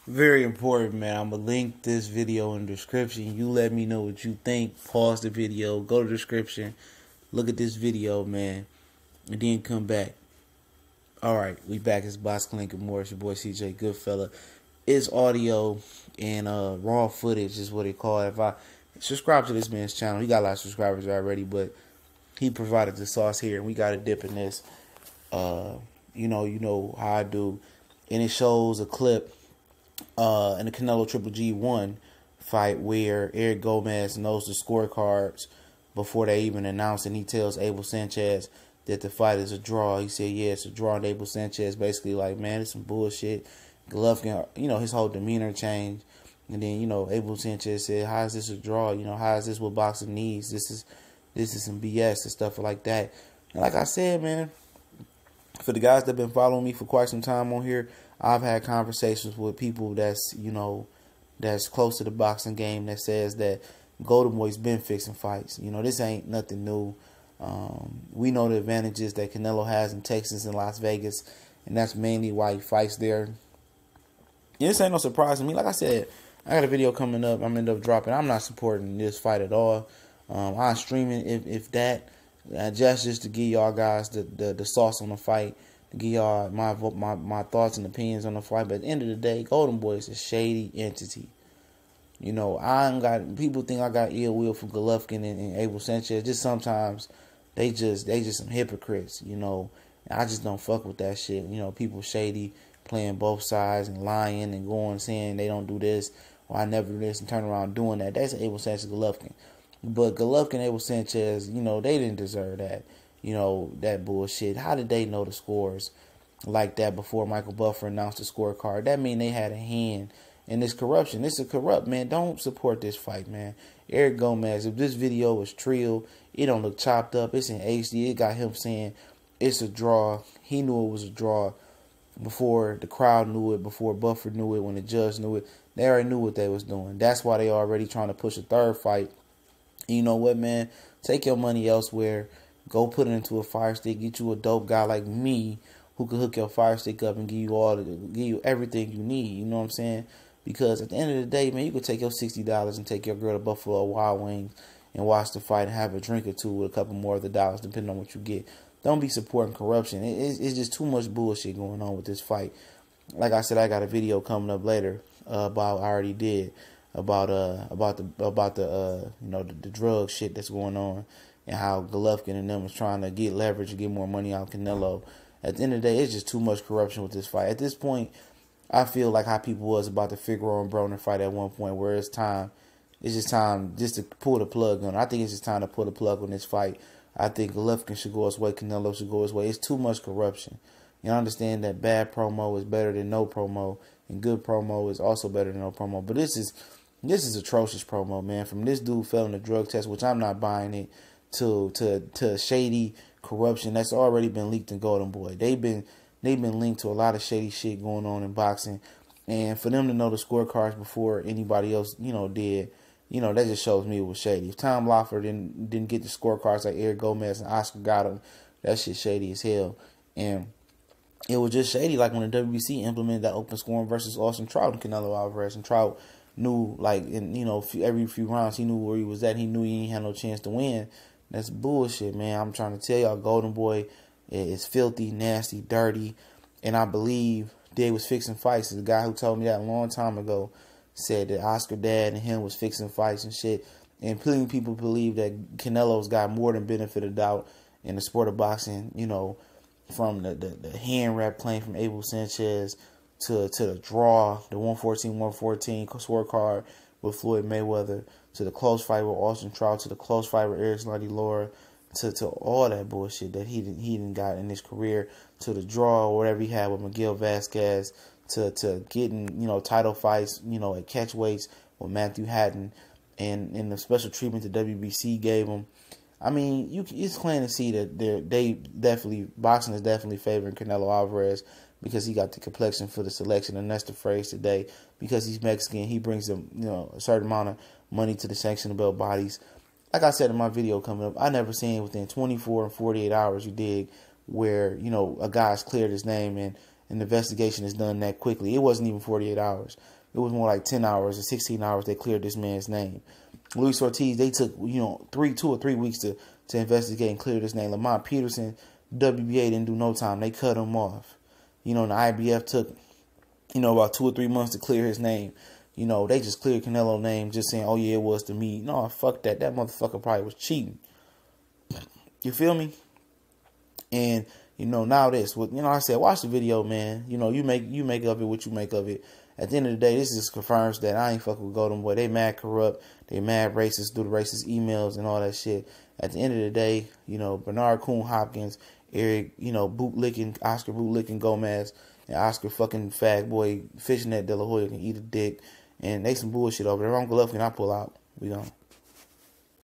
Very important, man. I'm going to link this video in the description. You let me know what you think. Pause the video. Go to the description. Look at this video, man. And then come back. Alright, we back. It's Box Clink and Morris, your boy CJ Goodfella. It's audio and raw footage is what they call it. If I subscribe to this man's channel, he got a lot of subscribers already, but he provided the sauce here, and we got to dip in this. You know how I do. And it shows a clip in the Canelo Triple G1 fight where Eric Gomez knows the scorecards before they even announce, and he tells Abel Sanchez that the fight is a draw. He said, yeah, it's a draw. And Abel Sanchez basically like, man, it's some bullshit. Golovkin, his whole demeanor changed. And then, Abel Sanchez said, how is this a draw? How is this what boxing needs? This is some BS and stuff like that. And like I said, man, for the guys that have been following me for quite some time on here, I've had conversations with people that's, that's close to the boxing game that says that Golden Boy's been fixing fights. This ain't nothing new. We know the advantages that Canelo has in Texas and Las Vegas, and that's mainly why he fights there. This ain't no surprise to me. Like I said, I got a video coming up. I'm end up dropping. I'm not supporting this fight at all. I'm streaming if that, just to give y'all guys the sauce on the fight, to give y'all my thoughts and opinions on the fight. But at the end of the day, Golden Boy is a shady entity. I ain't got, people think I got ill will for Golovkin and Abel Sanchez. Just sometimes they just some hypocrites. I just don't fuck with that shit. People shady, playing both sides and lying and going saying they don't do this or I never do this and turn around doing that. That's Abel Sanchez Golovkin. But Golovkin, Abel Sanchez, they didn't deserve that. That bullshit. How did they know the scores like that before Michael Buffer announced the scorecard? That mean they had a hand in this corruption. This is corrupt, man. Don't support this fight, man. Eric Gomez, if this video was trill, it don't look chopped up. It's in HD. It got him saying it's a draw. He knew it was a draw before the crowd knew it, before Buffer knew it, when the judge knew it. They already knew what they was doing. That's why they already trying to push a third fight. And you know what, man? Take your money elsewhere. Go put it into a fire stick. Get you a dope guy like me who can hook your fire stick up and give you everything you need. You know what I'm saying? Because at the end of the day, man, you could take your $60 and take your girl to Buffalo Wild Wings and watch the fight and have a drink or two with a couple more of the dollars, depending on what you get. Don't be supporting corruption. It's just too much bullshit going on with this fight. Like I said, I got a video coming up later about, I already did, about the drug shit that's going on and how Golovkin and them was trying to get leverage and get more money out of Canelo. At the end of the day, it's just too much corruption with this fight. At this point, I feel like how people was about the Figueroa and Broner fight at one point, where it's just time to pull the plug on it. I think it's just time to pull the plug on this fight. I think Golovkin should go his way, Canelo should go his way. It's too much corruption. You understand that bad promo is better than no promo, and good promo is also better than no promo. But this is atrocious promo, man. From this dude failing the drug test, which I'm not buying it, to shady corruption that's already been leaked in Golden Boy. They've been linked to a lot of shady shit going on in boxing, and for them to know the scorecards before anybody else, did, that just shows me it was shady. If Tom Loeffler didn't get the scorecards like Eric Gomez and Oscar got them, that shit shady as hell. And it was just shady, like when the WBC implemented that open scoring versus Austin Trout and Canelo Alvarez, and Trout knew, like, in every few rounds he knew where he was at. He knew he ain't had no chance to win. That's bullshit, man. I'm trying to tell y'all, Golden Boy is filthy, nasty, dirty, and I believe they was fixing fights. The guy who told me that a long time ago said that Oscar Dad and him was fixing fights and shit. And plenty of people believe that Canelo's got more than benefit of doubt in the sport of boxing, from the hand wrap claim from Abel Sanchez to the draw, the 114-114 scorecard with Floyd Mayweather, to the close fight with Austin Trout, to the close fight with Eric Laura, to all that bullshit that he didn't got in his career, to the draw or whatever he had with Miguel Vasquez, to getting, title fights, at catch weights with Matthew Hatton, and the special treatment the WBC gave him. I mean, it's plain to see that boxing is definitely favoring Canelo Alvarez because he got the complexion for the selection, and that's the phrase today. Because he's Mexican, he brings a certain amount of money to the sanctionable bodies. Like I said in my video coming up, I never seen within 24 and 48 hours, you dig, where a guy's cleared his name and an investigation is done that quickly. It wasn't even 48 hours. It was more like 10 hours or 16 hours they cleared this man's name. Luis Ortiz, they took, 2 or 3 weeks to investigate and clear this name. Lamont Peterson, WBA didn't do no time. They cut him off. And the IBF took, about 2 or 3 months to clear his name. They just cleared Canelo's name just saying, oh yeah, it was to me. No, fuck that. That motherfucker probably was cheating. You feel me? And, now this. I said, watch the video, man. You make of it what you make of it. At the end of the day, this just confirms that I ain't fucking with Golden Boy. They mad corrupt. They mad racist through the racist emails and all that shit. At the end of the day, Bernard Coon Hopkins, Eric, Oscar bootlicking Gomez, and Oscar fucking fag boy Fishnet De La Hoya can eat a dick. And they some bullshit over there. I'm Golovkin, I pull out. We gone.